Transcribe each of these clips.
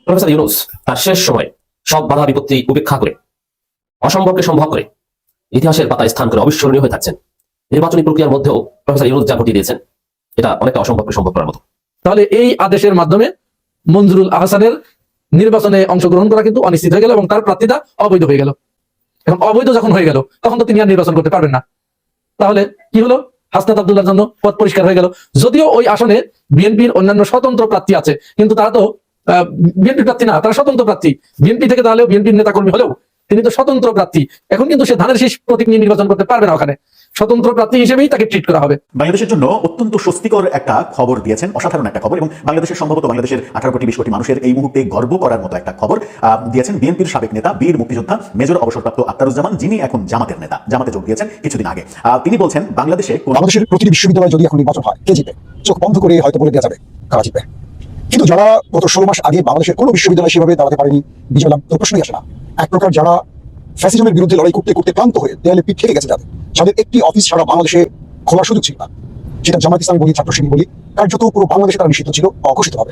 Professor Yunus তার শেষ সময় সব বাধা বিপত্তি উপেক্ষা করে অসম্ভবকে সম্ভব করে ইতিহাসের পাতায় স্থান করে অবিস্মরণীয় হয়ে থাকছেন। নির্বাচনী প্রক্রিয়ার মধ্যেও প্রফেসর ইউনূস যা ঘটিয়ে দিয়েছেন এটা অনেকটা অসম্ভবকে সম্ভব করার মতো। তাহলে এই আদেশের মাধ্যমে মঞ্জুরুল আহসানের নির্বাচনে অংশগ্রহণ করা কিন্তু অনিশ্চিত হয়ে গেল এবং তার প্রার্থিতা অবৈধ হয়ে গেল। এখন অবৈধ যখন হয়ে গেল তখন তো তিনি আর নির্বাচন করতে পারবেন না। তাহলে কি হলো? হাসনাত আব্দুল্লাহর জন্য পথ পরিষ্কার হয়ে গেল। যদিও ওই আসনে বিএনপির অন্যান্য স্বতন্ত্র প্রার্থী আছে, কিন্তু তারা তো বিএনপি প্রার্থী না, তারা স্বতন্ত্র প্রার্থী। বিএনপি থেকে তাহলেও বিএনপির নেতাকর্মী হলেও তিনি তো স্বতন্ত্র প্রার্থী। এখন কিন্তু সে ধানের শীষ প্রতীক নিয়ে নির্বাচন করতে পারবে না, ওখানে স্বতন্ত্র প্রার্থী হিসেবেই তাকে ট্রিট করা হবে। বাংলাদেশের জন্য অত্যন্ত স্বস্তিকর একটা খবর দিয়েছেন, অসাধারণ একটা খবর, এবং বাংলাদেশের সম্ভবত বাংলাদেশের 18 কোটি 20 কোটি মানুষের এই মুহূর্তে গর্ব করার মতো একটা খবর দিয়েছেন বিএনপির সাবেক নেতা বীর মুক্তিযোদ্ধা মেজর অবসরপ্রাপ্ত আক্তারুজ্জামান, যিনি এখন জামাতের নেতা, জামাতে যোগ দিয়েছেন কিছুদিন আগে। তিনি বলছেন বাংলাদেশের প্রতিটি বিশ্ববিদ্যালয় যদি এখন নির্বাচন হয়, কে জিতবে? চোখ বন্ধ করে হয়তো বলে দেওয়া যাবে কারা জিতবে। কিন্তু যারা গত 16 মাস আগে বাংলাদেশের কোনো বিশ্ববিদ্যালয় সেভাবে দাঁড়াতে পারেনি, বিজয় লাভ তো প্রশ্নই আসে না। এক প্রকার যারা ফ্যাসিজমের বিরুদ্ধে লড়াই করতে করতে ক্লান্ত হয়ে দেয়ালে পিঠ থেকে গেছে, যাদের একটি অফিস সারা বাংলাদেশে খোলার সুযোগ ছিল না, সেটা জামাত ইসলামী বলি, ছাত্র শিবির বলি, কার্যত পুরো বাংলাদেশে তারা নিষিদ্ধ ছিল, অঘোষিত হবে।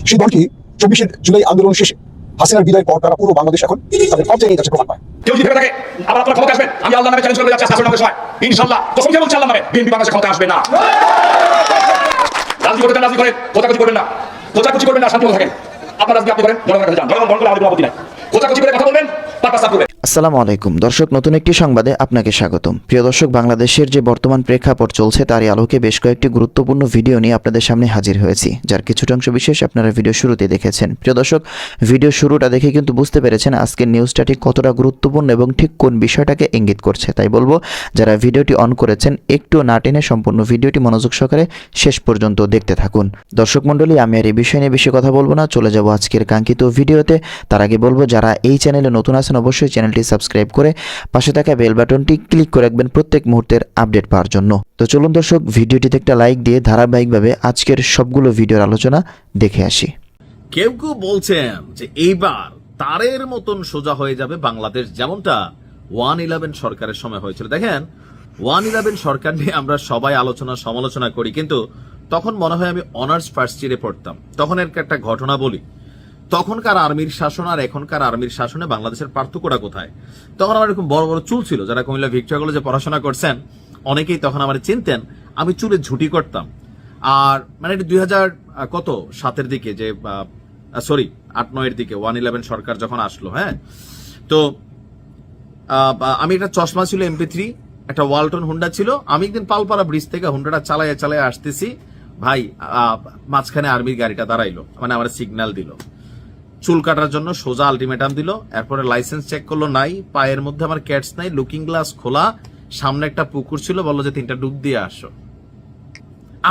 সেই দলটি 24শে জুলাই আন্দোলন শেষে হাসিনার বিদায়ের পর তারা পুরো বাংলাদেশ এখন তাদের পর্যায়ে নিয়ে যাচ্ছে প্রমাণ পায়। কেউ যদি ভেবে থাকে আবার আপনারা ক্ষমতা আসবেন, আমি আল্লাহর নামে চ্যালেঞ্জ করে যাচ্ছি শাসন সময় ইনশাআল্লাহ কসম খেয়ে বলছি আল্লাহর নামে বিএনপি বাংলাদেশে ক্ষমতা আসবে না। রাজনীতি করতে রাজনীতি করেন, কোচাকুচি করবেন না, কোচাকুচি করবেন না, শান্তি থাকেন। আপনারা রাজনীতি আপনি করেন, জনগণের কাছে যান, জনগণ বন্ধ করলে আমাদের আপত্তি নাই। কোচাকুচি করে কথা বলবেন, পারপাস করবেন। আসসালামু আলাইকুম দর্শক, নতুন একটি সংবাদে আপনাকে স্বাগতম। প্রিয় দর্শক, বাংলাদেশের যে বর্তমান প্রেক্ষাপট চলছে তারই আলোকে বেশ কয়েকটি গুরুত্বপূর্ণ ভিডিও নিয়ে আপনাদের সামনে হাজির হয়েছি, যার কিছুটা অংশ বিশেষ আপনারা ভিডিও শুরুতে দেখেছেন। প্রিয় দর্শক, ভিডিও শুরুটা দেখে কিন্তু বুঝতে পেরেছেন আজকের নিউজটা ঠিক কতটা গুরুত্বপূর্ণ এবং ঠিক কোন বিষয়টাকে ইঙ্গিত করছে। তাই বলবো যারা ভিডিওটি অন করেছেন একটু না টেনে সম্পূর্ণ ভিডিওটি মনোযোগ সহকারে শেষ পর্যন্ত দেখতে থাকুন। দর্শক মণ্ডলী, আমি আর এই বিষয় নিয়ে বেশি কথা বলবো না, চলে যাব আজকের কাঙ্ক্ষিত ভিডিওতে। তার আগে বলবো যারা এই চ্যানেলে নতুন আছেন অবশ্যই চ্যানেলটি সাবস্ক্রাইব করে পাশে থাকা বেল বাটনটি ক্লিক করে রাখবেন প্রত্যেক মুহূর্তের আপডেট পাওয়ার জন্য। তো চলুন দর্শক, ভিডিওটিতে একটা লাইক দিয়ে ধারাবাহিকভাবে আজকের সবগুলো ভিডিওর আলোচনা দেখে আসি। কেউ কেউ বলছেন যে এইবার তারের মতন সোজা হয়ে যাবে বাংলাদেশ, যেমনটা 1-11 সরকারের সময় হয়েছিল। দেখেন, 1-11 সরকার নিয়ে আমরা সবাই আলোচনা সমালোচনা করি, কিন্তু তখন মনে হয় আমি অনার্স ফার্স্ট ইয়ারে পড়তাম। তখন এর একটা ঘটনা বলি, তখনকার আর্মির শাসন আর এখনকার আর্মির শাসনে বাংলাদেশের পার্থক্যটা কোথায়। তখন আমার এরকম বড় বড় চুল ছিল, যারা কুমিল্লা ভিক্টোরিয়া কলেজে পড়াশোনা করছেন অনেকেই তখন আমার চিনতেন। আমি চুলে ঝুটি করতাম, আর মানে 2007-এর দিকে, যে সরি 8-9-এর দিকে 1-11 সরকার যখন আসলো, হ্যাঁ, তো আমি একটা চশমা ছিল MP3, একটা ওয়ালটন হুন্ডা ছিল। আমি একদিন পালপাড়া ব্রিজ থেকে হুন্ডাটা চালাইয়া চালাইয়া আসতেছি, ভাই মাঝখানে আর্মির গাড়িটা দাঁড়াইলো, মানে আমার সিগন্যাল দিল, চুল কাটার জন্য সোজা আলটিমেটাম দিল। এরপরে লাইসেন্স চেক করলো, নাই, পায়ের মধ্যে আমার ক্যাটস নাই, লুকিং গ্লাস খোলা, সামনে একটা পুকুর ছিল, বললো যে 3টা ডুব দিয়ে আসো।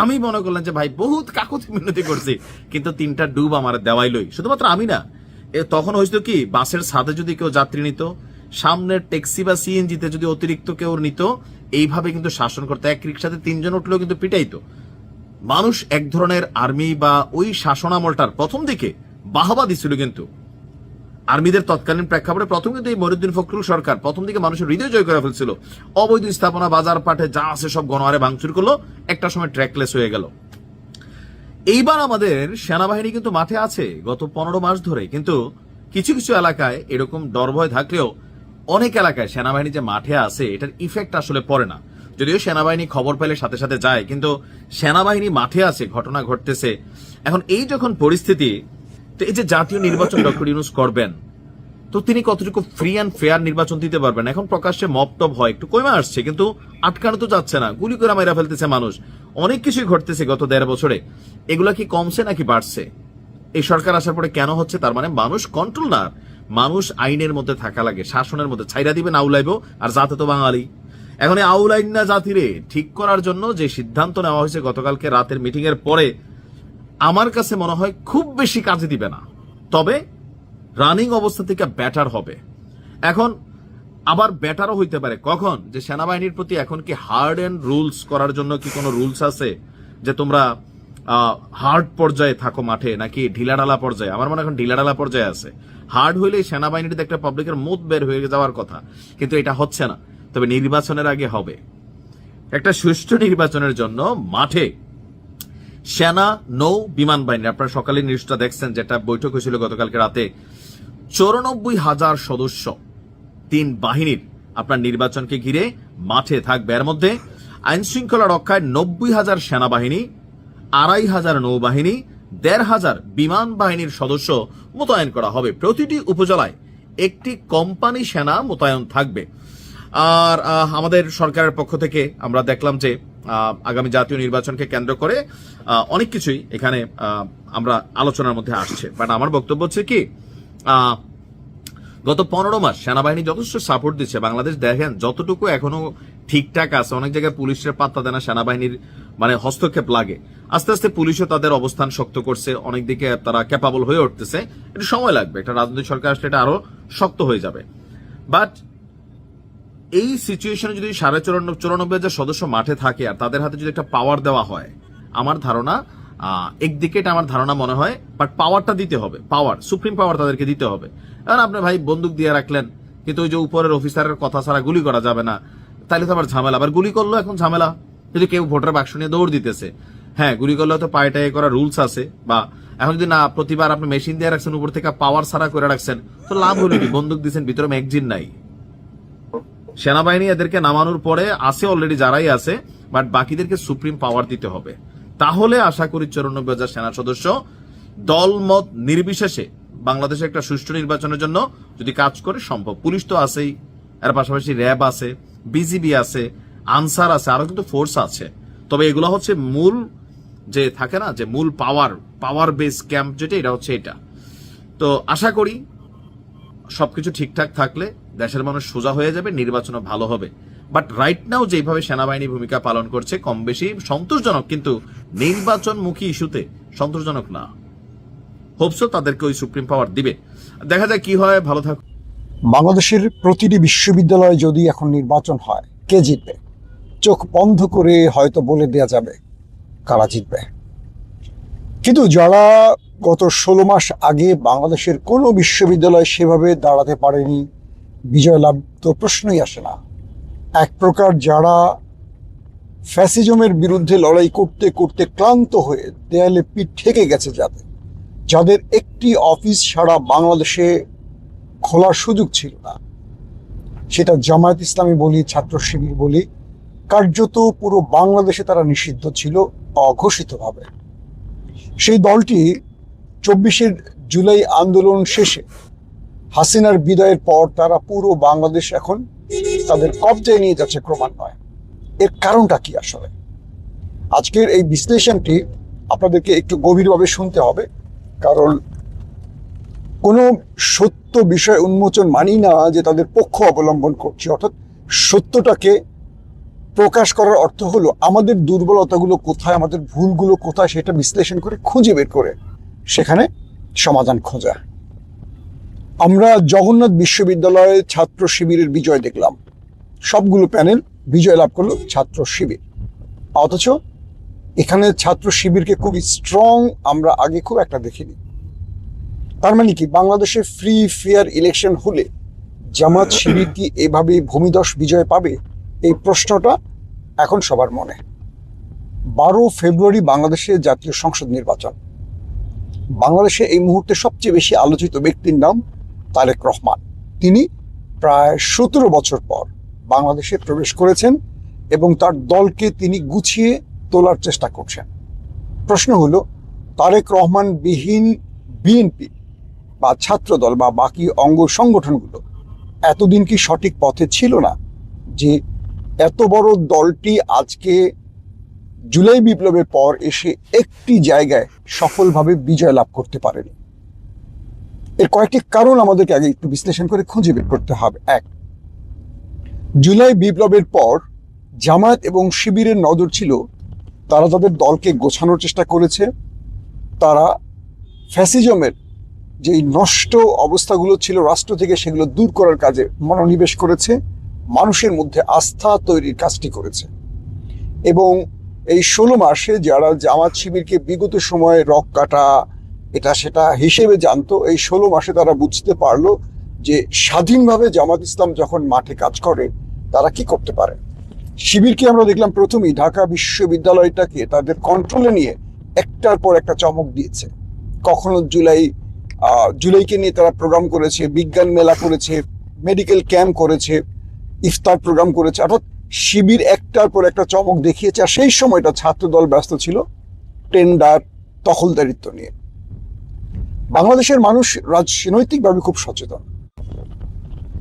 আমি মনে করলাম যে ভাই বহুত কাকুতি মিনতি করছি, কিন্তু 3টা ডুব আমার দেওয়াইলই। শুধুমাত্র আমি না, তখন হয়েছিল কি, বাসের সাথে যদি কেউ যাত্রী নিত, সামনের ট্যাক্সি বা সিএনজিতে যদি অতিরিক্ত কেউ নিত, এইভাবে কিন্তু শাসন করতে। এক রিক্সাতে 3 জন উঠলেও কিন্তু পিটাইতো মানুষ। এক ধরনের আর্মি বা ওই শাসন আমলটার প্রথম দিকে বাহবা দিছিল, কিন্তু আর্মিদের তৎকালীন প্রেক্ষাপটে প্রথম কিন্তু এই মহিউদ্দিন ফখরুল সরকার প্রথম দিকে মানুষের হৃদয় জয় করে ফেলছিল। অবৈধ স্থাপনা, বাজার পাটে যা আছে সব গণহারে ভাঙচুর করলো, একটা সময় ট্র্যাকলেস হয়ে গেল। এইবার আমাদের সেনাবাহিনী কিন্তু মাঠে আছে গত 15 মাস ধরে, কিন্তু কিছু কিছু এলাকায় এরকম ডর ভয় থাকলেও অনেক এলাকায় সেনাবাহিনী যে মাঠে আছে এটার ইফেক্ট আসলে পড়ে না। যদিও সেনাবাহিনী খবর পেলে সাথে সাথে যায়, কিন্তু সেনাবাহিনী মাঠে আছে, ঘটনা ঘটতেছে। এখন এই যখন পরিস্থিতি, তো এই যে জাতীয় নির্বাচন ডক্টর ইউনূস করবেন, তো তিনি কতটুকু ফ্রি অ্যান্ড ফেয়ার নির্বাচন দিতে পারবেন? এখন প্রকাশ্যে মপটপ হয়, একটু কমে আসছে, কিন্তু আটকানো তো যাচ্ছে না, গুলি করে মেরা ফেলতেছে মানুষ, অনেক কিছুই ঘটতেছে গত 1.5 বছরে। এগুলা কি কমছে নাকি বাড়ছে? এই সরকার আসার পরে কেন হচ্ছে? তার মানে মানুষ কন্ট্রোল না, মানুষ আইনের মধ্যে থাকা লাগে, শাসনের মধ্যে। ছাইরা দিবেন আউলাইব, আর জাতে তো বাঙালি। এখন এই আউলাইন না জাতিরে ঠিক করার জন্য যে সিদ্ধান্ত নেওয়া হয়েছে গতকালকে রাতের মিটিং এর পরে, আমার কাছে মনে হয় খুব বেশি কাজে দিবে না, তবে রানিং অবস্থা থেকে বেটার হবে। এখন আবার বেটারও হইতে পারে কখন, যে সেনাবাহিনীর প্রতি এখন কি হার্ড এন্ড রুলস করার জন্য কি কোনো রুলস আছে, যে তোমরা হার্ড পর্যায়ে থাকো মাঠে, নাকি ঢিলাঢালা পর্যায়ে? আমার মনে এখন ঢিলাঢালা পর্যায়ে আছে। হার্ড হইলেই সেনাবাহিনীতে একটা পাবলিকের মুখ বের হয়ে যাওয়ার কথা, কিন্তু এটা হচ্ছে না। তবে নির্বাচনের আগে হবে। একটা সুষ্ঠু নির্বাচনের জন্য মাঠে সেনা, নৌ, বিমান বাহিনী, আপনারা সকালে নিউজটা দেখছেন যেটা বৈঠক হয়েছিল গতকালকে রাতে, 94,000 সদস্য 3 বাহিনীর আপনার নির্বাচনকে ঘিরে মাঠে থাকবে। এর মধ্যে আইন শৃঙ্খলা রক্ষায় 90,000 সেনাবাহিনী, 2,500 নৌবাহিনী, 1,500 বিমান বাহিনীর সদস্য মোতায়েন করা হবে। প্রতিটি উপজেলায় একটি কোম্পানি সেনা মোতায়েন থাকবে। আর আমাদের সরকারের পক্ষ থেকে আমরা দেখলাম যে আগামী জাতীয় নির্বাচনকে কেন্দ্র করে অনেক কিছুই এখানে আমরা আলোচনার মধ্যে আসছে। বাট আমার বক্তব্য হচ্ছে কি, গত 15 মাস সেনাবাহিনী যথেষ্ট সাপোর্ট দিচ্ছে। বাংলাদেশ দেখেন যতটুকু এখনো ঠিকঠাক আছে, অনেক জায়গায় পুলিশের পাত্তা দেয় না, সেনাবাহিনীর মানে হস্তক্ষেপ লাগে। আস্তে আস্তে পুলিশও তাদের অবস্থান শক্ত করছে, অনেক দিকে তারা ক্যাপাবল হয়ে উঠতেছে। একটু সময় লাগবে, একটা রাজনৈতিক সরকার আসলে এটা আরো শক্ত হয়ে যাবে। বাট এই সিচুয়েশনে যদি 94,000 সদস্য মাঠে থাকে আর তাদের হাতে যদি একটা পাওয়ার দেওয়া হয়, আমার ধারণা একদিকে এটা আমার ধারণা মনে হয়, বাট পাওয়ারটা দিতে হবে, পাওয়ার সুপ্রিম পাওয়ার তাদেরকে দিতে হবে। কারণ আপনি ভাই বন্দুক দিয়ে রাখলেন, কিন্তু ওই যে উপরের অফিসারের কথা ছাড়া গুলি করা যাবে না, তাহলে তো আবার ঝামেলা। আবার গুলি করলো এখন ঝামেলা, যদি কেউ ভোটার বাক্স নিয়ে দৌড় দিতেছে, হ্যাঁ গুলি করলে তো পায়ে করা রুলস আছে। বা এখন যদি না প্রতিবার আপনি মেশিন দিয়ে রাখছেন, উপর থেকে পাওয়ার ছাড়া করে রাখছেন, তো লাভ হলো কি? বন্দুক দিচ্ছেন, ভিতরে ম্যাগজিন নাই। সেনাবাহিনী এদেরকে নামানোর পরে আছে অলরেডি যারাই আছে, বাট বাকিদেরকে সুপ্রিম পাওয়ার দিতে হবে। তাহলে আশা করি 94,000 সেনা সদস্য দলমত নির্বিশেষে বাংলাদেশে একটা সুষ্ঠু নির্বাচনের জন্য যদি কাজ করে সম্ভব। পুলিশ তো আছেই, এর পাশাপাশি র্যাব আছে, বিজিবি আছে, আনসার আছে, আরো কিন্তু ফোর্স আছে। তবে এগুলো হচ্ছে মূল যে থাকে না যে মূল পাওয়ার বেস ক্যাম্প যেটা, এটা হচ্ছে এটা। তো আশা করি সবকিছু ঠিকঠাক থাকলে দেশের মানুষ সোজা হয়ে যাবে, নির্বাচনও ভালো হবে। বাট রাইট নাও যেভাবে সেনাবাহিনী ভূমিকা পালন করছে কম বেশি সন্তোষজনক, কিন্তু নির্বাচনমুখী ইস্যুতে সন্তোষজনক না। হোপসো তাদেরকে ওই সুপ্রিম পাওয়ার দিবে, দেখা যায় কি হয়। ভালো থাকুন। বাংলাদেশের প্রতিটি বিশ্ববিদ্যালয়ে যদি এখন নির্বাচন হয়, কে জিতবে? চোখ বন্ধ করে হয়তো বলে দেয়া যাবে কারা জিতবে। কিন্তু যারা গত 16 মাস আগে বাংলাদেশের কোনো বিশ্ববিদ্যালয় সেভাবে দাঁড়াতে পারেনি, বিজয় লাভ তো প্রশ্নই আসে না। এক প্রকার যারা ফ্যাসিজমের বিরুদ্ধে লড়াই করতে করতে ক্লান্ত হয়ে দেয়ালে পিঠ ঠেকে গেছে, যাদের একটি অফিস সারা বাংলাদেশে খোলার সুযোগ ছিল না, সেটা জামায়াত ইসলামী বলি, ছাত্র শিবির বলি, কার্যত পুরো বাংলাদেশে তারা নিষিদ্ধ ছিল অঘোষিতভাবে। সেই দলটি 24 জুলাই আন্দোলন শেষে হাসিনার বিদায়ের পর তারা পুরো বাংলাদেশ এখন তাদের কবজায় নিয়ে যাচ্ছে ক্রমান্বয়ে। এর কারণটা কি আসলে? আজকের এই বিশ্লেষণটি আপনাদেরকে একটু গভীরভাবে শুনতে হবে, কারণ কোনো সত্য বিষয় উন্মোচন মানি না যে তাদের পক্ষ অবলম্বন করছে। অর্থাৎ সত্যটাকে প্রকাশ করার অর্থ হলো আমাদের দুর্বলতাগুলো কোথায়, আমাদের ভুলগুলো কোথায়, সেটা বিশ্লেষণ করে খুঁজে বের করে সেখানে সমাধান খোঁজা। আমরা জগন্নাথ বিশ্ববিদ্যালয়ে ছাত্র শিবিরের বিজয় দেখলাম, সবগুলো প্যানেল বিজয় লাভ করলো ছাত্র শিবির। অথচ এখানে ছাত্র শিবিরকে খুবই স্ট্রং আমরা আগে খুব একটা দেখিনি। তার মানে কি বাংলাদেশে ফ্রি ফেয়ার ইলেকশন হলে জামাত শিবির কি এভাবে ভূমিধস বিজয় পাবে? এই প্রশ্নটা এখন সবার মনে। 12 ফেব্রুয়ারি বাংলাদেশে জাতীয় সংসদ নির্বাচন। বাংলাদেশে এই মুহূর্তে সবচেয়ে বেশি আলোচিত ব্যক্তির নাম তারেক রহমান। তিনি প্রায় 17 বছর পর বাংলাদেশে প্রবেশ করেছেন এবং তার দলকে তিনি গুছিয়ে তোলার চেষ্টা করছেন। প্রশ্ন হলো, তারেক রহমান বিহীন বিএনপি বা ছাত্রদল বা বাকি অঙ্গ সংগঠনগুলো এতদিন কি সঠিক পথে ছিল না, যে এত বড় দলটি আজকে জুলাই বিপ্লবের পর এসে একটি জায়গায় সফলভাবে বিজয় লাভ করতে পারেনি? এর কয়েকটি কারণ আমাদেরকে আগে একটু বিশ্লেষণ করে খুঁজে বের করতে হবে। 1, জুলাই বিপ্লবের পর জামায়াত এবং শিবিরের নজর ছিল তারা তাদের দলকে গোছানোর চেষ্টা করেছে, তারা ফ্যাসিজমের যে নষ্ট অবস্থাগুলো ছিল রাষ্ট্র থেকে সেগুলো দূর করার কাজে মনোনিবেশ করেছে, মানুষের মধ্যে আস্থা তৈরির কাজটি করেছে। এবং এই 16 মাসে যারা জামাত শিবিরকে বিগত সময়ে রক কাটা এটা সেটা হিসেবে জানতো, এই 16 মাসে তারা বুঝতে পারলো যে স্বাধীনভাবে জামাত ইসলাম যখন মাঠে কাজ করে তারা কি করতে পারে। শিবিরকে আমরা দেখলাম প্রথমেই ঢাকা বিশ্ববিদ্যালয়টাকে তাদের কন্ট্রোলে নিয়ে একটার পর একটা চমক দিয়েছে। কখনো জুলাইকে নিয়ে তারা প্রোগ্রাম করেছে, বিজ্ঞান মেলা করেছে, মেডিকেল ক্যাম্প করেছে, ইফতার প্রোগ্রাম করেছে, অর্থাৎ শিবির একটার পর একটা চমক দেখিয়েছে। আর সেই সময়টা ছাত্রদল ব্যস্ত ছিল টেন্ডার দখলদারিত্ব নিয়ে। বাংলাদেশের মানুষ রাজনৈতিকভাবে খুব সচেতন।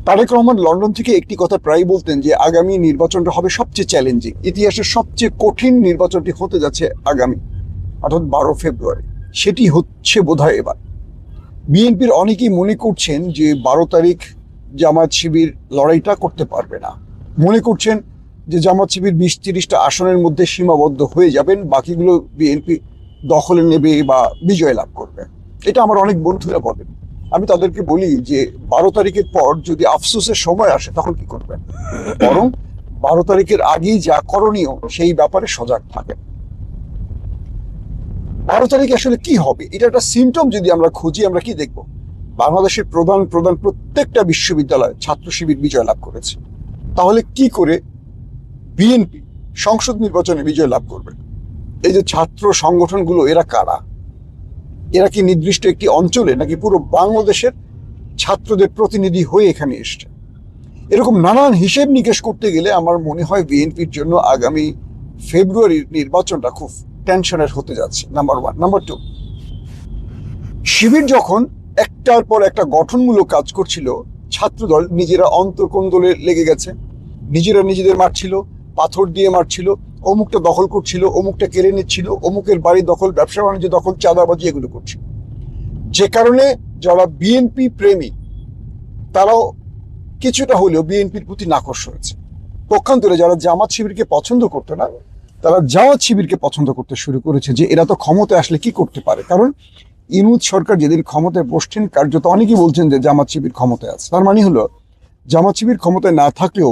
তারেক রহমান লন্ডন থেকে একটি কথা প্রায় বলতেন যে আগামী নির্বাচনটা হবে সবচেয়ে চ্যালেঞ্জিং, ইতিহাসের সবচেয়ে কঠিন নির্বাচনটি হতে যাচ্ছে আগামী, অর্থাৎ 12 ফেব্রুয়ারি। সেটি হচ্ছে বোধহয় এবার। বিএনপির অনেকেই মনে করছেন যে 12 তারিখ জামায়াত শিবির লড়াইটা করতে পারবে না, মনে করছেন যে জামায়াত শিবির 20-30টা আসনের মধ্যে সীমাবদ্ধ হয়ে যাবেন, বাকিগুলো বিএনপি দখলে নেবে বা বিজয় লাভ করবে। এটা আমার অনেক বন্ধুরা বলেন। আমি তাদেরকে বলি যে 12 তারিখের পর যদি আফসোসের সময় আসে তখন কি করবেন? বরং 12 তারিখের আগেই যা করণীয় সেই ব্যাপারে সজাগ থাকেন। 12 তারিখে আসলে কি হবে এটা একটা সিমটম যদি আমরা খুঁজি, আমরা কি দেখব? বাংলাদেশের প্রধান প্রত্যেকটা বিশ্ববিদ্যালয় ছাত্র শিবির বিজয় লাভ করেছে। তাহলে কি করে বিএনপি সংসদ নির্বাচনে বিজয় লাভ করবে? এই যে ছাত্র সংগঠনগুলো, এরা কারা? এরা কি নির্দিষ্ট একটি অঞ্চলে নাকি পুরো বাংলাদেশের ছাত্রদের প্রতিনিধি হয়ে এখানে এসছে? এরকম নানান হিসেব নিকেশ করতে গেলে আমার মনে হয় বিএনপির জন্য আগামী ফেব্রুয়ারির নির্বাচনটা খুব টেনশনের হতে যাচ্ছে, নাম্বার 1। নাম্বার 2, শিবির যখন একটার পর একটা গঠনমূলক কাজ করছিল, ছাত্রদল নিজেরা অন্তর্কোন্দলে লেগে গেছে, নিজেরা নিজেদের মারছিল, পাথর দিয়ে মারছিল, অমুকটা দখল করছিল, অমুকটা কেড়ে নিচ্ছিল, অমুকের বাড়ি দখল, ব্যবসা বাণিজ্য দখল, চাঁদাবাজি এগুলো করছিল। যে কারণে যারা বিএনপি প্রেমী তারাও কিছুটা হলেও বিএনপির প্রতি নাকশ হয়েছে। পক্ষান্তরে যারা জামাত শিবিরকে পছন্দ করতো না, তারা জামাত শিবিরকে পছন্দ করতে শুরু করেছে যে এরা তো ক্ষমতায় আসলে কি করতে পারে। কারণ ইউনূস সরকার যেদিন ক্ষমতায় বসছেন, কার্যত অনেকেই বলছেন যে জামাত শিবির ক্ষমতায় আছে। তার মানে হলো জামাত শিবির ক্ষমতায় না থাকলেও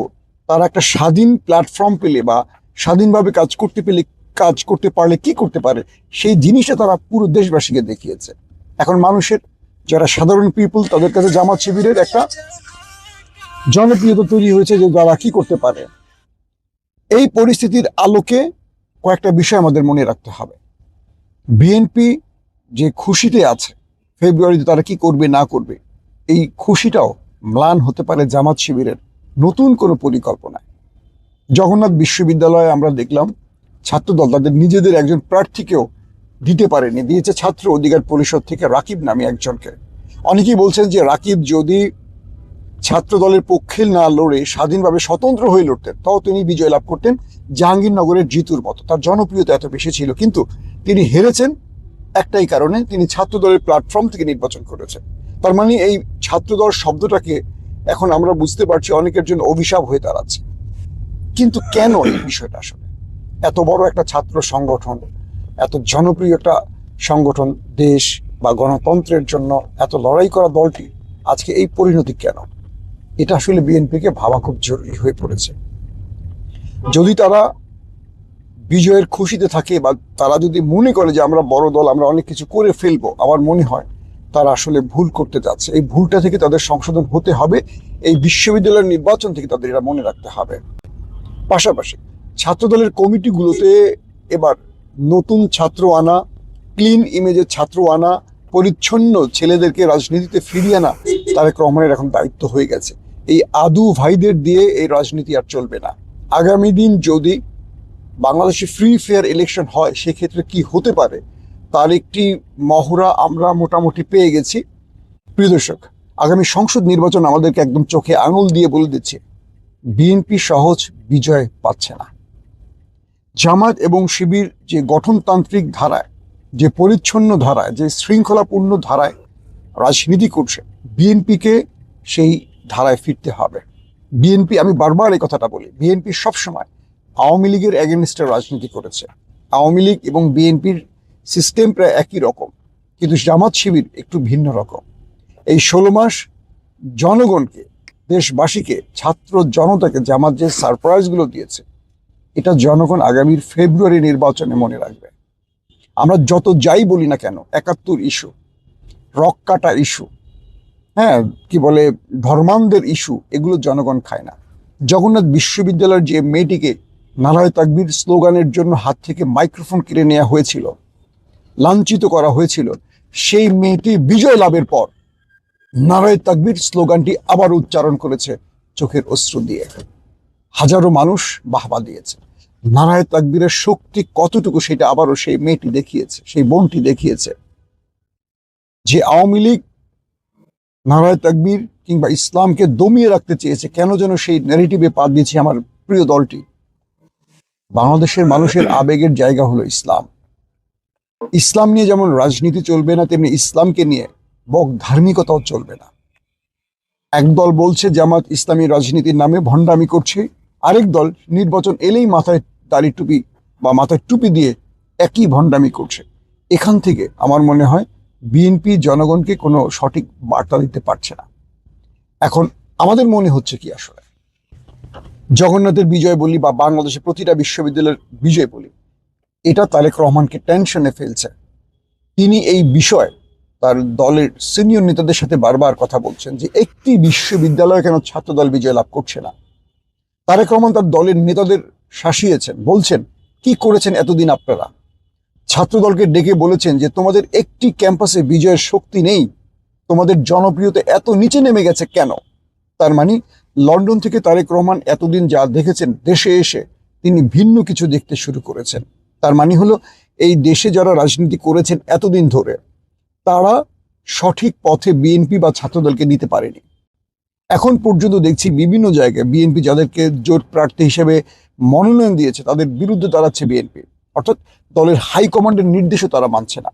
তারা একটা স্বাধীন প্ল্যাটফর্ম পেলে বা স্বাধীনভাবে কাজ করতে পারলে কি করতে পারে, সেই জিনিসটা তারা পুরো দেশবাসীকে দেখিয়েছে। এখন মানুষের যারা সাধারণ পিপল, তাদের কাছে জামাত শিবিরের একটা জনপ্রিয়তা তৈরি হয়েছে যে তারা কি করতে পারে। এই পরিস্থিতির আলোকে কয়েকটা বিষয় আমাদের মনে রাখতে হবে। বিএনপি যে খুশিতে আছে ফেব্রুয়ারিতে তারা কি করবে না করবে, এই খুশিটাও ম্লান হতে পারে জামাত শিবিরের নতুন কোনো পরিকল্পনায়। জগন্নাথ বিশ্ববিদ্যালয়ে আমরা দেখলাম ছাত্রদল তাদের নিজেদের একজন প্রার্থীকেও দিতে পারেনি, দিয়েছে ছাত্র অধিকার পরিষদ থেকে রাকিব নামে একজনকে। অনেকেই বলছেন যে রাকিব যদি ছাত্র দলের পক্ষে না লড়ে স্বাধীনভাবে স্বতন্ত্র হয়ে লড়তেন তাও তিনি বিজয় লাভ করতেন জাহাঙ্গীরনগরের জিতুর মতো। তার জনপ্রিয়তা এত বেশি ছিল, কিন্তু তিনি হেরেছেন একটাই কারণে, তিনি ছাত্র দলের প্ল্যাটফর্ম থেকে নির্বাচন করেছেন। তার মানে এই ছাত্রদল শব্দটাকে এখন আমরা বুঝতে পারছি অনেকের জন্য অভিশাপ হয়ে দাঁড়াচ্ছে। কিন্তু কেন এই বিষয়টা আসলে? এত বড় একটা ছাত্র সংগঠন, এত জনপ্রিয় একটা সংগঠন, দেশ বা গণতন্ত্রের জন্য এত লড়াই করা দলটি আজকে এই পরিণতি কেন? এটা আসলে বিএনপিকে ভাবা খুব জরুরি হয়ে পড়েছে। যদি তারা বিজয়ের খুশিতে থাকে বা তারা যদি মনে করে যে আমরা বড় দল, আমরা অনেক কিছু করে ফেলবো, আমার মনে হয় তারা আসলে ভুল করতে যাচ্ছে। এই ভুলটা থেকে তাদের সংশোধন হতে হবে, এই বিশ্ববিদ্যালয়ের নির্বাচন থেকে তাদের এটা মনে রাখতে হবে। পাশাপাশি ছাত্রদলের কমিটিগুলোতে এবার নতুন ছাত্র আনা, ক্লিন ইমেজের ছাত্র আনা, পরিচ্ছন্ন ছেলেদেরকে রাজনীতিতে ফিরিয়ে আনা তারেক রহমানের এখন দায়িত্ব হয়ে গেছে। এই আদু ভাইদের দিয়ে এই রাজনীতি আর চলবে না। আগামী দিন যদি বাংলাদেশে ফ্রি ফেয়ার ইলেকশন হয়, সেক্ষেত্রে কি হতে পারে তার একটি মহড়া আমরা মোটামুটি পেয়ে গেছি। প্রিয় দর্শক, আগামী সংসদ নির্বাচন আমাদেরকে একদম চোখে আঙুল দিয়ে বলে দিচ্ছে বিএনপি সহজ বিজয় পাচ্ছে না। জামায়াত এবং শিবির যে গঠনতান্ত্রিক ধারায়, যে পরিচ্ছন্ন ধারায়, যে শৃঙ্খলাপূর্ণ ধারায় রাজনীতি করছে, বিএনপিকে সেই ধারায় ফিরতে হবে। বিএনপি, আমি বারবার এই কথাটা বলি, বিএনপি সবসময় আওয়ামী লীগের এগেনস্টে রাজনীতি করেছে। আওয়ামী লীগ এবং বিএনপির সিস্টেম প্রায় একই রকম, কিন্তু জামাত শিবির একটু ভিন্ন রকম। এই 16 মাস জনগণকে, দেশবাসীকে, ছাত্র জনতাকে জামাত যে সারপ্রাইজগুলো দিয়েছে, এটা জনগণ আগামীর ফেব্রুয়ারি নির্বাচনে মনে রাখবে। আমরা যত যাই বলি না কেন, 71 ইস্যু, রক কাটা ইস্যু, হ্যাঁ কি বলে ধর্মান্ধের ইস্যু, এগুলো জনগণ খায় না। জগন্নাথ বিশ্ববিদ্যালয়ের যে মেয়েটিকে নারায়ে তাকবীর স্লোগানের জন্য হাত থেকে মাইক্রোফোন কেড়ে নেওয়া হয়েছিল, লাঞ্ছিত করা হয়েছিল, সেই মেয়েটি বিজয় লাভের পর নারায়ে তাকবীর স্লোগানটি আবার উচ্চারণ করেছে চোখের অশ্রু দিয়ে। হাজারো মানুষ বাহবা দিয়েছে। নারায়ে তাকবীরের শক্তি কতটুকু সেটা আবারও সেই মেয়েটি দেখিয়েছে, সেই বোনটি দেখিয়েছে। যে আওয়ামী লীগ নারায়ে তাকবীর কিংবা ইসলামকে দমিয়ে রাখতে চেয়েছে, কেন যেন সেই ন্যারেটিভে পা দিয়েছে আমার প্রিয় দলটি। বাংলাদেশের মানুষের আবেগের জায়গা হলো ইসলাম। ইসলাম নিয়ে যেমন রাজনীতি চলবে না, তেমনি ইসলামকে নিয়ে বক ধার্মিকতাও চলবে না। একদল বলছে জামাত ইসলামী রাজনীতির নামে ভণ্ডামি করছে, আরেক দল নির্বাচন এলেই মাথায় দাড়ি টুপি বা মাথায় টুপি দিয়ে একই ভণ্ডামি করছে। এখান থেকে আমার মনে হয় বিএনপি জনগণকে কোনো সঠিক বার্তা দিতে পারছে না। এখন আমাদের মনে হচ্ছে কি, আসলে জগন্নাথের বিজয় বলি বা বাংলাদেশের প্রতিটা বিশ্ববিদ্যালয়ের বিজয় বলি, এটা তারেক রহমানকে টেনশনে ফেলছে। তিনি এই বিষয়ে তার দলের সিনিয়র নেতাদের সাথে বারবার কথা বলছেন যে একটি বিশ্ববিদ্যালয়ে কেন ছাত্রদল বিজয় লাভ করছে না। তারেক রহমান তার দলের নেতাদের শাসিয়েছেন, বলছেন কি করেছেন এতদিন আপনারা। ছাত্রদলকে ডেকে বলেছেন যে তোমাদের একটি ক্যাম্পাসে বিজয়ের শক্তি নেই, তোমাদের জনপ্রিয়তা এত নিচে নেমে গেছে কেন। তার মানে লন্ডন থেকে তারেক রহমান এতদিন যা দেখেছেন, দেশে এসে তিনি ভিন্ন কিছু দেখতে শুরু করেছেন। তার মানে হলো এই দেশে যারা রাজনীতি করেছেন এতদিন ধরে, তারা সঠিক পথে বিএনপি বা ছাত্রদলকে নিতে পারেনি। এখন পর্যন্ত দেখছি বিভিন্ন জায়গায় বিএনপি যাদেরকে জোট প্রার্থী হিসেবে মনোনয়ন দিয়েছে তাদের বিরুদ্ধে দাঁড়াচ্ছে বিএনপি, অর্থাৎ দলের হাইকমান্ডের নির্দেশও তারা মানছে না।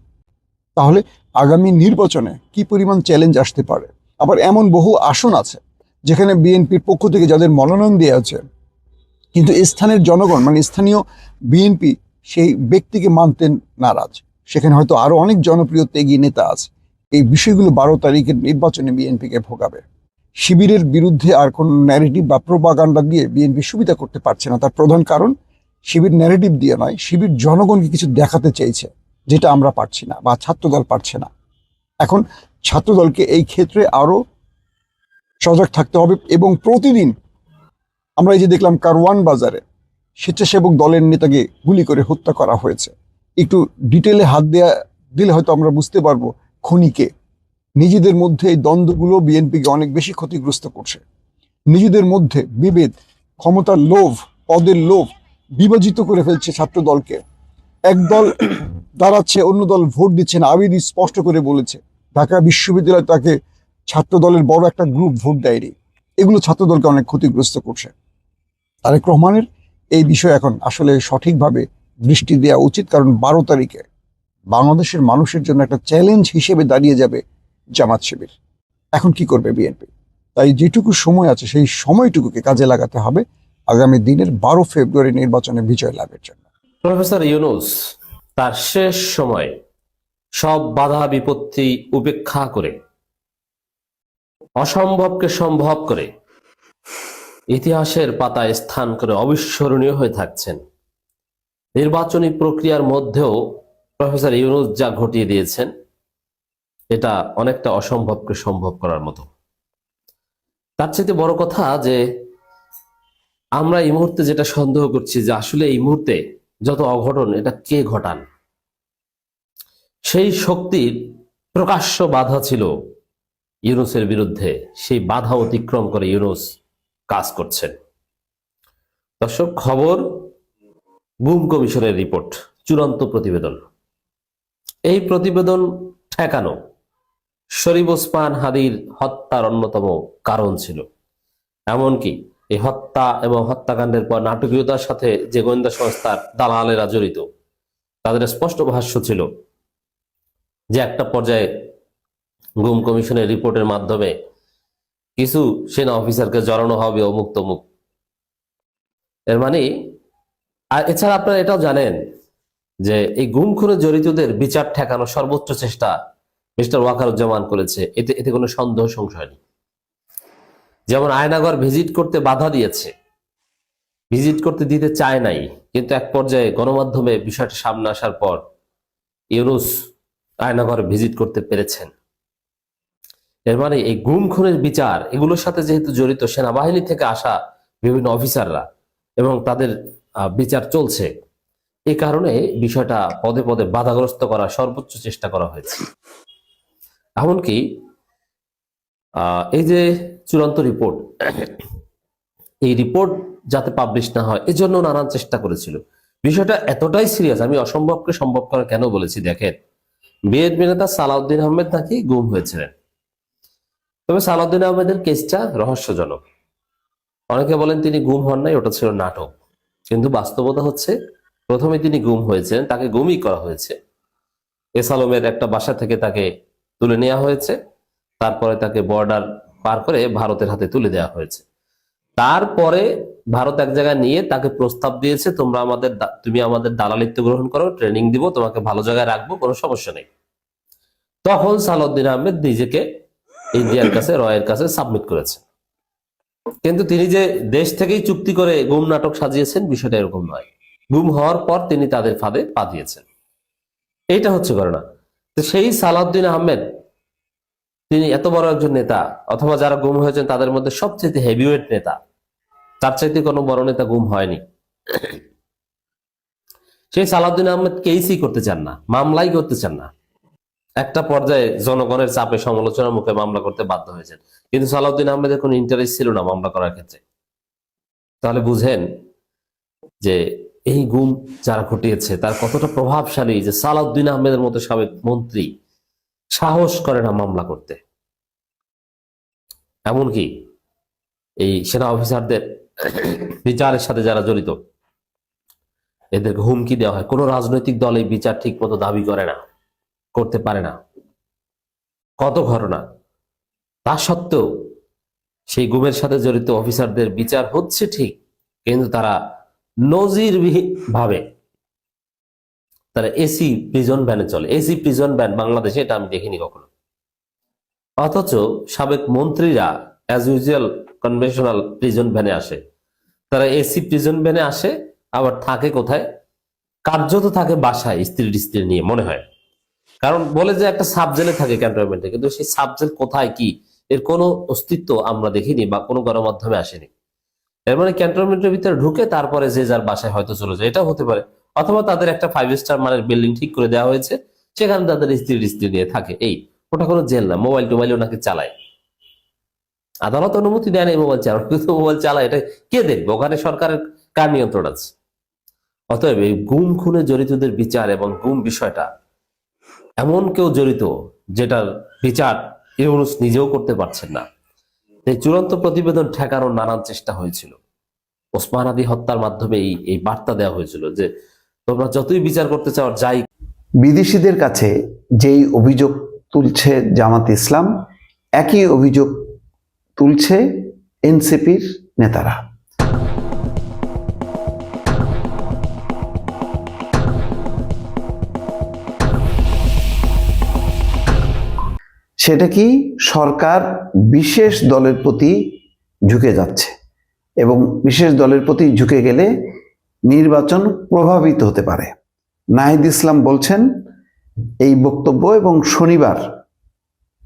তাহলে আগামী নির্বাচনে কি পরিমাণ চ্যালেঞ্জ আসতে পারে। আবার এমন বহু আসন আছে যেখানে বিএনপির পক্ষ থেকে যাদের মনোনয়ন দেওয়া আছে, কিন্তু স্থানের জনগণ মানে স্থানীয় বিএনপি সেই ব্যক্তিকে মানতে নারাজ। সেখানে হয়তো আরো অনেক জনপ্রিয় ত্যাগী নেতা আছে। এই বিষয়গুলো 12 তারিখের নির্বাচনে বিএনপিকে ভোগাবে। শিবিরের বিরুদ্ধে আর কোন ন্যারেটিভ বা প্রোপাগান্ডা দিয়ে বিএনপি সুবিধা করতে পারছে না। তার প্রধান কারণ শিবির ন্যারেটিভ দিয়ে নয়, শিবির জনগণকে কিছু দেখাতে চাইছে যেটা আমরা পারছি না বা ছাত্রদল পারছে না। এখন ছাত্রদলকে এই ক্ষেত্রে আরো সজাগ থাকতে হবে এবং প্রতিদিন আমরা এই যে দেখলাম কারওয়ান বাজারে স্বেচ্ছাসেবক দলের নেতাকে গুলি করে হত্যা করা হয়েছে, একটু ডিটেলে হাত দিলে হয়তো আমরা বুঝতে পারবো খুনিকে। নিজেদের মধ্যে এই দ্বন্দ্বগুলো বিএনপিকে অনেক বেশি ক্ষতিগ্রস্ত করছে। নিজেদের মধ্যে বিভেদ, ক্ষমতার লোভ, পদের লোভ বিভাজিত করে ফেলছে ছাত্র দলকে। এক দল দাঁড়াচ্ছে, অন্য দল ভোট দিচ্ছে না। আবিদ স্পষ্ট করে বলেছে ঢাকা বিশ্ববিদ্যালয় তাকে ছাত্র দলের বড় একটা গ্রুপ ভোট দেয়নি। এগুলো ছাত্র দলকে অনেক ক্ষতিগ্রস্ত করছে। তারেক রহমানের এই বিষয়ে এখন আসলে সঠিকভাবে দৃষ্টি দেওয়া উচিত, কারণ 12 তারিখে বাংলাদেশের মানুষের জন্য একটা চ্যালেঞ্জ হিসেবে দাঁড়িয়ে যাবে জামাত শিবির। এখন কি করবে বিএনপি? তাই যেটুকু সময় আছে সেই সময়টুকুকে কাজে লাগাতে হবে আগামী দিনের 12 ফেব্রুয়ারি নির্বাচনে বিজয় লাভের জন্য। প্রফেসর ইউনূস তার শেষ সময় সব বাধা বিপত্তি উপেক্ষা করে অসম্ভবকে সম্ভব করে ইতিহাসের পাতায় স্থান করে অবিস্মরণীয় হয়ে থাকছেন। নির্বাচনী প্রক্রিয়ার মধ্যেও প্রফেসর ইউনূস যা ঘটিয়ে দিয়েছেন, এটা অনেকটা অসম্ভবকে সম্ভব করার মতো। তার চাইতে বড় কথা যে আমরা এই মুহূর্তে যেটা সন্দেহ করছি যে আসলে এই মুহূর্তে যত অঘটন এটা কে ঘটান, সেই শক্তির প্রকাশ্য বাধা ছিল ইউনূসের বিরুদ্ধে। সেই বাধা অতিক্রম করে ইউনূস কাজ করছেন। দর্শক, খবর গুম কমিশনের রিপোর্ট, চূড়ান্ত প্রতিবেদন। এই প্রতিবেদন ঠেকানো শরীফ ওসমান হাদীর হত্যার অন্যতম কারণ ছিল। এমনকি এই হত্যা এবং হত্যাকাণ্ডের পর নাটকীয়তার সাথে যে গোয়েন্দা সংস্থার দালালেরা জড়িত, তাদের স্পষ্ট ভাষ্য ছিল যে একটা পর্যায়ে গুম কমিশনের রিপোর্টের মাধ্যমে কিছু সেনা অফিসারকে জড়ানো হবে অমুক তমুক। এর মানে, আর এছাড়া আপনারা এটাও জানেন যে এই গুম খুনে জড়িতদের বিচার ঠেকানোর সর্বোচ্চ চেষ্টা মিস্টার ওয়াকারুজ্জামান করেছে। এতে কোনো সন্দেহ সংশয় নেই। যেমন আয়নাঘর ভিজিট করতে বাধা দিয়েছে, ভিজিট করতে দিতে চায় নাই, কিন্তু এক পর্যায়ে গণমাধ্যমে বিষয়টা সামনে আসার পর ইউনূস আয়নাঘর ভিজিট করতে পেরেছেন। এর মানে এই গুম খুনের বিচার এগুলোর সাথে যেহেতু জড়িত সেনাবাহিনী থেকে আসা বিভিন্ন অফিসাররা এবং তাদের বিচার চলছে, এই কারণে বিষয়টা পদে পদে বাধাগ্রস্ত করার সর্বোচ্চ চেষ্টা করা হয়েছে। এমনকি এই যে চূড়ান্ত রিপোর্ট, এই রিপোর্ট যাতে পাবলিশ না হয় এজন্য নানান চেষ্টা করেছিল। বিষয়টা এতটাই সিরিয়াস, আমি অসম্ভবকে সম্ভব করা কেন বলেছি, দেখেন বিএনপি নেতা সালাউদ্দিন আহমেদ নাকি গুম হয়েছিলেন। তবে সালাউদ্দিন আহমেদের কেসটা রহস্যজনক। অনেকে বলেন তিনি গুম হন নাই, ওটা ছিল নাটক। কিন্তু বাস্তবতা হচ্ছে প্রথমে তিনি গুম হয়েছেন, তাকে গুমই করা হয়েছে। এস আলমের একটা বাসা থেকে তাকে তুলে নেওয়া হয়েছে, তারপরে তাকে বর্ডার পার করে ভারতের হাতে তুলে দেওয়া হয়েছে। তারপরে ভারত এক জায়গায় নিয়ে তাকে প্রস্তাব দিয়েছে, তুমি আমাদের দালালিত্ব গ্রহণ করো, ট্রেনিং দিব, তোমাকে ভালো জায়গায় রাখবো, কোনো সমস্যা নেই। তখন সালাউদ্দিন আহমেদ নিজেকে ইন্ডিয়ার কাছে, রয়ের কাছে সাবমিট করেছে। কিন্তু তিনি যে দেশ থেকেই চুক্তি করে গুম নাটক সাজিয়েছেন, বিষয়টা এরকম নয়। গুম হওয়ার পর তিনি তাদের ফাঁদে পা দিয়েছেন, এইটা হচ্ছে ঘটনা। তো সেই সালাউদ্দিন আহমেদ তিনি এত বড় একজন নেতা, অথবা যারা গুম হয়েছেন তাদের মধ্যে সবচেয়ে হেভিওয়েট নেতা, তার চাইতে কোনো বড় নেতা গুম হয়নি। সেই সালাউদ্দিন আহমেদ কেসই করতে চান না, মামলাই করতে চান না। একটা পর্যায়ে জনগণের চাপে সমালোচনার মুখে মামলা করতে বাধ্য হয়েছেন, কিন্তু সালাউদ্দিন আহমেদের কোনো ইন্টারেস্ট ছিল না মামলা করার ক্ষেত্রে। তাহলে বুঝেন যে এই গুম যারা ঘটিয়েছে তার কতটা প্রভাবশালী, যে সালাউদ্দিন আহমেদের মতো সাবেক মন্ত্রী সাহস করে না মামলা করতে। এমনকি এই সেনা অফিসারদের বিচারের সাথে যারা জড়িত এদেরকে হুমকি দেওয়া হয়। কোনো রাজনৈতিক দল এই বিচার ঠিক মতো দাবি করে না, করতে পারে না। কত ঘটনা, তা সত্ত্বেও সেই গুমের সাথে জড়িত অফিসারদের বিচার হচ্ছে ঠিক, কিন্তু তারা নজিরবিহীন ভাবে তারা এসি প্রিজন ভ্যানে চলে। এসি প্রিজন ভ্যান বাংলাদেশে এটা আমি দেখিনি কখনো। অথচ সাবেক মন্ত্রীরা অ্যাজ ইউজুয়াল কনভেনশনাল প্রিজন ভ্যানে আসে, তারা এসি প্রিজন ভ্যানে আসে, আবার থাকে কোথায়? কার্যত থাকে বাসায় স্ত্রী নিয়ে মনে হয়। কারণ বলে যে একটা সাবজেলে থাকে ক্যান্টনমেন্টে, কিন্তু সেই সাবজেল কোথায় কি এর কোনো অস্তিত্ব আমরা দেখিনি বা কোনো গণমাধ্যমে আসেনি। এর মানে ক্যান্টনমেন্টের ভিতরে ঢুকে তারপরে যে যার বাসায় হয়তো চলে যায়, এটাও হতে পারে। অথবা তাদের একটা 5 স্টার মানের বিল্ডিং ঠিক করে দেওয়া হয়েছে, সেখানে তাদের স্ত্রী নিয়ে থাকে। ওটা কোনো জেল না, মোবাইল টোবাইলও নাকি চালায়। আদালত অনুমতি দেয় না এই মোবাইল চালানো, কিন্তু মোবাইল চালায়, এটা কে দেখবে? ওখানে সরকারের কার নিয়ন্ত্রণ আছে? অতএব এই গুম খুনে জড়িতদের বিচার এবং গুম বিষয়টা এমন কেউ জড়িত যেটার বিচার ইউনূস নিজেও করতে পারছেন না। এই চূড়ান্ত প্রতিবেদন ঠেকানোর নানান চেষ্টা হয়েছিল। ওসমান হাদি হত্যার মাধ্যমে এই বার্তা দেওয়া হয়েছিল যে তোমরা যতই বিচার করতে চাও, যাই। বিদেশিদের কাছে যেই অভিযোগ তুলছে জামাত ইসলাম, একই অভিযোগ তুলছে এনসিপির নেতারা। সেটা কি? সরকার বিশেষ দলের প্রতি ঝুঁকে যাচ্ছে, এবং বিশেষ দলের প্রতি ঝুঁকে গেলে নির্বাচন প্রভাবিত হতে পারে। নাহিদ ইসলাম বলছেন এই বক্তব্য, এবং শনিবার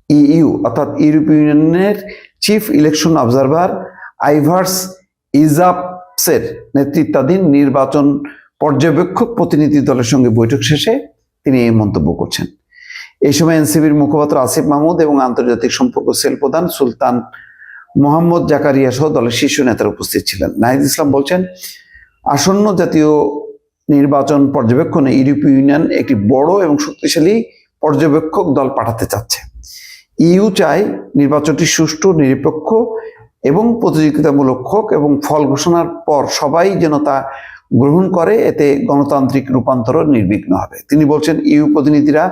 ইইউ অর্থাৎ ইউরোপীয় ইউনিয়নের চিফ ইলেকশন অবজারভার আইভার্স ইজাপসের নেতৃত্বাধীন নির্বাচন পর্যবেক্ষক প্রতিনিধি দলের সঙ্গে বৈঠক শেষে তিনি এই মন্তব্য করছেন। এই সময় এনসিপির মুখপাত্র আসিফ মাহমুদ এবং আন্তর্জাতিক সম্পর্ক সেল প্রধান সুলতান মোহাম্মদ জাকারিয়া সহ দলের শীর্ষ নেতারা উপস্থিত ছিলেন। নাহিদ ইসলাম বলছেন, আসন্ন জাতীয় নির্বাচন পর্যবেক্ষণে ইউরোপীয় ইউনিয়ন একটি বড় এবং শক্তিশালী পর্যবেক্ষক দল পাঠাতে চাচ্ছে। ইইউ চায় নির্বাচনটি সুষ্ঠু, নিরপেক্ষ এবং প্রতিযোগিতামূলক হোক, এবং ফল ঘোষণার পর সবাই যেন তা গ্রহণ করে, এতে গণতান্ত্রিক রূপান্তর নির্বিঘ্ন হবে। তিনি বলছেন, ইইউ প্রতিনিধিরা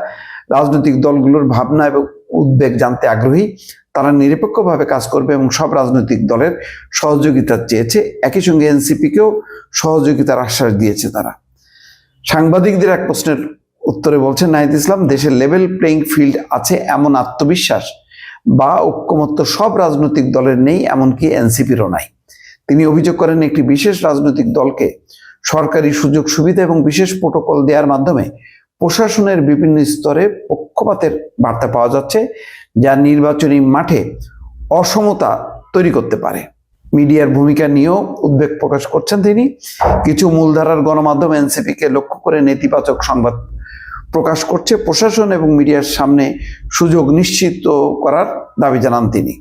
রাজনৈতিক দলগুলোর ভাবনা এবং উদ্বেগ জানতে আগ্রহী। তারা নিরপেক্ষভাবে কাজ করবে এবং সব রাজনৈতিক দলের সহযোগিতা চেয়েছে। একই সঙ্গে এনসিপিকেও সহযোগিতার আশ্বাস দিয়েছে তারা। সাংবাদিকদের এক প্রশ্নের উত্তরে বলছেন নাহিদ ইসলাম, দেশের লেভেল প্লেইং ফিল্ড আছে এমন আত্মবিশ্বাস বা ঐক্যমত্য সব রাজনৈতিক দলের নেই, এমনকি এনসিপিরও নাই। তিনি অভিযোগ করেন, একটি বিশেষ রাজনৈতিক দলকে সরকারি সুযোগ সুবিধা এবং বিশেষ প্রোটোকল দেওয়ার মাধ্যমে প্রশাসনের বিভিন্ন স্তরে পক্ষপাতের বার্তা পাওয়া যাচ্ছে, যা নির্বাচনী মাঠে অসমতা তৈরি করতে পারে। মিডিয়ার ভূমিকা নিয়েও উদ্বেগ প্রকাশ করছেন তিনি। কিছু মূলধারার গণমাধ্যম এনসিপিকে লক্ষ্য করে নেতিবাচক সংবাদ প্রকাশ করছে। প্রশাসন এবং মিডিয়ার সামনে সুযোগ নিশ্চিত করার দাবি জানান তিনি।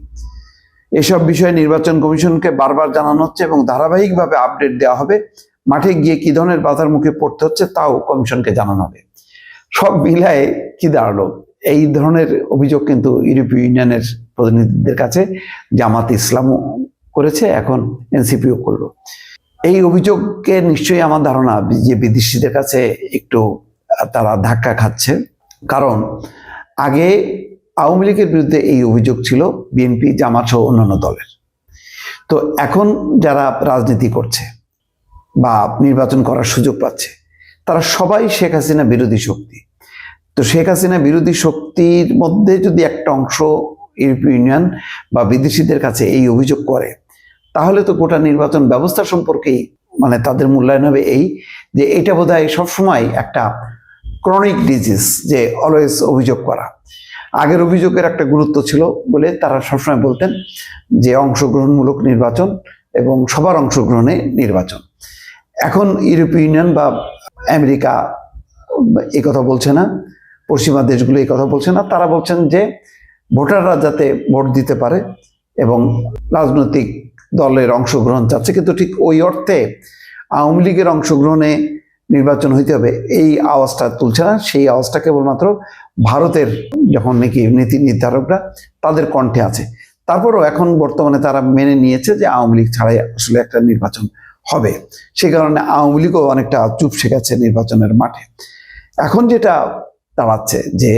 এসব বিষয়ে নির্বাচন কমিশনকে বারবার জানানো হচ্ছে এবং ধারাবাহিকভাবে আপডেট দেওয়া হবে। মাঠে গিয়ে কি ধরনের বাধার মুখে পড়তে হচ্ছে তাও কমিশনকে জানানো হবে। সব মিলায় কি দাঁড়ালো, এই ধরনের অভিযোগ কিন্তু ইউরোপীয় ইউনিয়নের প্রতিনিধিদের কাছে জামাত ইসলামও করেছে, এখন এনসিপিও করলো। এই অভিযোগকে নিশ্চয়ই আমার ধারণা যে বিদেশিদের কাছে একটু তারা ধাক্কা খাচ্ছে, কারণ আগে আওয়ামী লীগের বিরুদ্ধে এই অভিযোগ ছিল বিএনপি, জামাত সহ অন্যান্য দলের। তো এখন যারা রাজনীতি করছে বা নির্বাচন করার সুযোগ পাচ্ছে তারা সবাই শেখ হাসিনা বিরোধী শক্তি। তো শেখ হাসিনা বিরোধী শক্তির মধ্যে যদি একটা অংশ ইউরোপীয় ইউনিয়ন বা বিদেশিদের কাছে এই অভিযোগ করে, তাহলে তো গোটা নির্বাচন ব্যবস্থা সম্পর্কেই মানে তাদের মূল্যায়ন হবে এই যে এটা বোধহয় সবসময় একটা ক্রনিক ডিজিজ, যে অলওয়েজ অভিযোগ করা। আগের অভিযোগের একটা গুরুত্ব ছিল বলে তারা সবসময় বলতেন যে অংশগ্রহণমূলক নির্বাচন এবং সবার অংশগ্রহণে নির্বাচন। এখন ইউরোপীয় ইউনিয়ন বা আমেরিকা এই কথা বলছে না, পশ্চিমা দেশগুলো এই কথা বলছে না। তারা বলছেন যে ভোটাররা যাতে ভোট দিতে পারে এবং রাজনৈতিক দলের অংশগ্রহণ চাচ্ছে, কিন্তু ঠিক ওই অর্থে আওয়ামী লীগের অংশগ্রহণে নির্বাচন হইতে হবে এই আওয়াজটা তুলছে না। সেই আওয়াজটা কেবলমাত্র ভারতের যখন নাকি নীতি নির্ধারকরা তাদের কণ্ঠে আছে। তারপরও এখন বর্তমানে তারা মেনে নিয়েছে যে আওয়ামী লীগ ছাড়াই আসলে একটা নির্বাচন হবে। সে কারণে আওয়ামী লীগও অনেকটা চুপ শেখাচ্ছে নির্বাচনের মাঠে। এখন যেটা দাঁড়াচ্ছে যে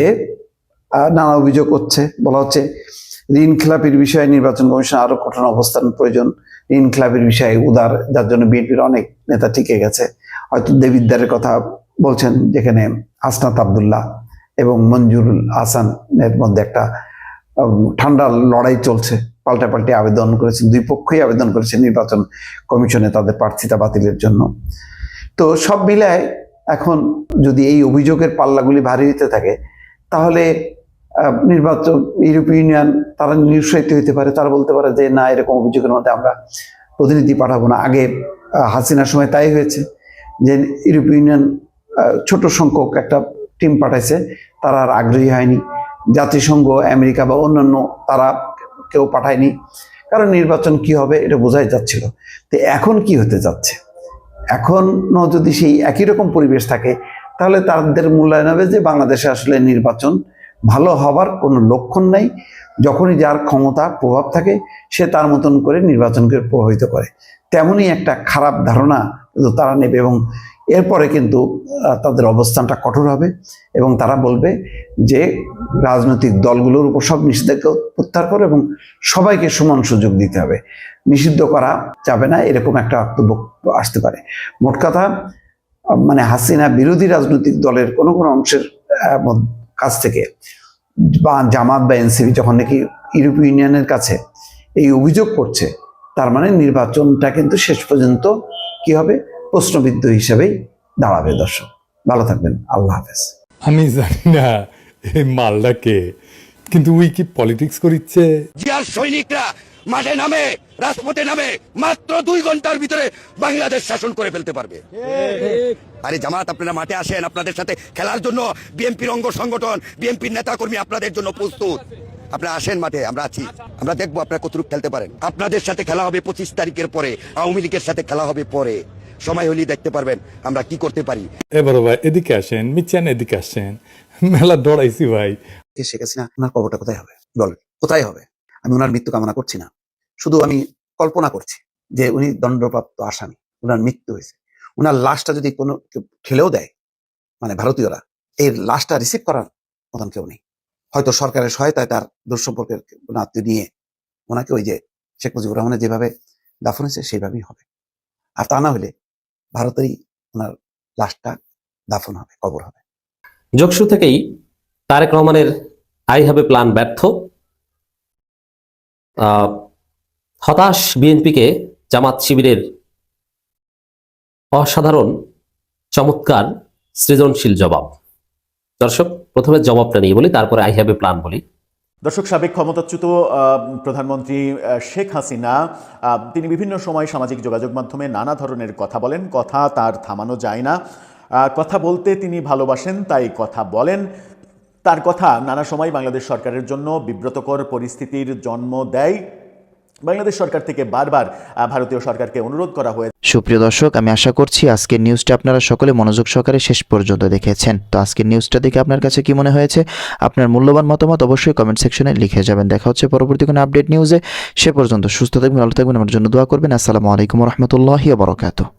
নানা অভিযোগ হচ্ছে, বলা হচ্ছে ঋণ খেলাপির বিষয়ে নির্বাচন কমিশন আরো কঠোর অবস্থান প্রয়োজন। ঋণ খেলাপির বিষয়ে উদার, যার জন্য বিএনপির অনেক নেতা টিকে গেছে। হয়তো দেবিদ্বারের কথা বলছেন, যেখানে হাসনাত আব্দুল্লাহ এবং মঞ্জুরুল হাসানের মধ্যে একটা ঠান্ডা লড়াই চলছে, পাল্টাপাল্টি আবেদন করেছেন, দুই পক্ষই আবেদন করেছে নির্বাচন কমিশনে তাদের প্রার্থিতা বাতিলের জন্য। তো সব মিলায় এখন যদি এই অভিযোগের পাল্লাগুলি ভারী হতে থাকে, তাহলে নির্বাচন ইউরোপীয় ইউনিয়ন তারা নিরুৎসাহিত হইতে পারে। তারা বলতে পারে যে না, এরকম অভিযোগের মধ্যে আমরা প্রতিনিধি পাঠাবো না। আগে হাসিনার সময় তাই হয়েছে যে ইউরোপীয় ইউনিয়ন ছোট সংখ্যক একটা টিম পাঠাইছে, তারা আর আগ্রহী হয়নি। জাতিসংঘ, আমেরিকা বা অন্যান্য তারা কেউ পাঠায়নি, কারণ নির্বাচন কি হবে এটা বোঝাই যাচ্ছিল। তো এখন কি হতে যাচ্ছে, এখনও যদি সেই একই রকম পরিবেশ থাকে, তাহলে তাদের মূল্যায়ন হবে যে বাংলাদেশে আসলে নির্বাচন ভালো হবার কোনো লক্ষণ নাই। যখনই যার ক্ষমতা প্রভাব থাকে সে তার মতন করে নির্বাচনকে প্রভাবিত করে, তেমনই একটা খারাপ ধারণা তারা নেবে এবং এরপরে কিন্তু তাদের অবস্থানটা কঠোর হবে এবং তারা বলবে যে রাজনৈতিক দলগুলোর উপর সব নিষেধাজ্ঞা প্রত্যাহার করে এবং সবাইকে সমান সুযোগ দিতে হবে, নিষিদ্ধ করা যাবে না, এরকম একটা বক্তব্য আসতে পারে। মোট কথা মানে হাসিনা বিরোধী রাজনৈতিক দলের কোনো কোনো অংশের কাছ থেকে বা জামাত বা এনসিপি যখন নাকি ইউরোপীয় ইউনিয়নের কাছে এই অভিযোগ করছে, তার মানে নির্বাচনটা কিন্তু শেষ পর্যন্ত কি হবে, প্রশ্নবিদ্ধ হিসেবেই দাঁড়াবে। দর্শক ভালো থাকবেন, আল্লাহ হাফেজ। আমি জানি না এই মালটাকে, কিন্তু উই কি পলিটিক্স করিচ্ছে। জিয়ার সৈনিকরা মাঠে নামে, রাজপথে নামে, মাত্র 2 ঘন্টার ভিতরে বাংলাদেশ শাসন করে ফেলতে পারবে। আরে জামাত, আপনারা মাঠে আসেন, আপনাদের সাথে খেলার জন্য বিএনপির অঙ্গ সংগঠন, বিএনপির নেতা কর্মী আপনাদের জন্য প্রস্তুত। আপনারা আসেন মাঠে, আমরা আছি, আমরা দেখবো আপনারা কতটুকু খেলতে পারেন। আপনাদের সাথে খেলা হবে 25 তারিখের পরে, আওয়ামী লীগের সাথে খেলা হবে পরে। সময় হলেই দেখতে পারবেন আমরা কি করতে পারি। এবার ভাই এদিকে আসেন, মিচ্ছেন এদিকে আসেন, মেলা দৌড়াইছি ভাই। শেখ হাসিনা ওনার কবরটা কোথায় হবে বলেন, কোথায় হবে? আমি ওনার মৃত্যু কামনা করছি না, শুধু আমি কল্পনা করছি যে উনি দণ্ডপ্রাপ্ত আসামি, ওনার মৃত্যু হয়েছে, ওনার লাশটা যদি কোনো ঠেলেও দেয়, মানে ভারতীয়রা, এই লাশটা রিসিভ করার মতন কেউ নেই। হয়তো সরকারের সহায়তায় তার দূর সম্পর্কের আত্মীয় নিয়ে ওনাকে ওই যে শেখ মুজিবুর রহমানের যেভাবে দাফন হয়েছে সেইভাবেই হবে। আর তা না হলে ভারতেই ওনার লাশটা দাফন হবে, কবর হবে। যোগসূত্র থেকেই তারেক রহমানের আই হ্যাভ এ প্ল্যান ব্যর্থ। হতাশ বিএনপিকে জামাত শিবিরের অসাধারণ চমৎকার সৃজনশীল জবাব। দর্শক, প্রথমে জবাবটা নিয়ে বলি, তারপরে আই হ্যাভ এ প্ল্যান বলি। দর্শক, সাবেক ক্ষমতাচ্যুত প্রধানমন্ত্রী শেখ হাসিনা তিনি বিভিন্ন সময় সামাজিক যোগাযোগ মাধ্যমে নানা ধরনের কথা বলেন। কথা তার থামানো যায় না। কথা বলতে তিনি ভালোবাসেন, তাই কথা বলেন। তার কথা নানা সময় বাংলাদেশ সরকারের জন্য বিব্রতকর পরিস্থিতির জন্ম দেয়। বাংলাদেশ সরকার থেকে বারবার ভারতীয় সরকারকে অনুরোধ করা হয়েছে। সুপ্রিয় দর্শক, আমি আশা করছি আজকের নিউজটা আপনারা সকলে মনোযোগ সহকারে শেষ পর্যন্ত দেখেছেন। তো আজকের নিউজটা দেখে আপনার কাছে কি মনে হয়েছে? আপনার মূল্যবান মতামত অবশ্যই কমেন্ট সেকশনে লিখে যাবেন। দেখা হচ্ছে পরবর্তী কোনো আপডেট নিউজে। সে পর্যন্ত সুস্থ থাকবেন, ভালো থাকবেন, আমার জন্য দোয়া করবেন। আসসালামু আলাইকুম রহমতুল্লাহি ওয়া বারাকাতুহু।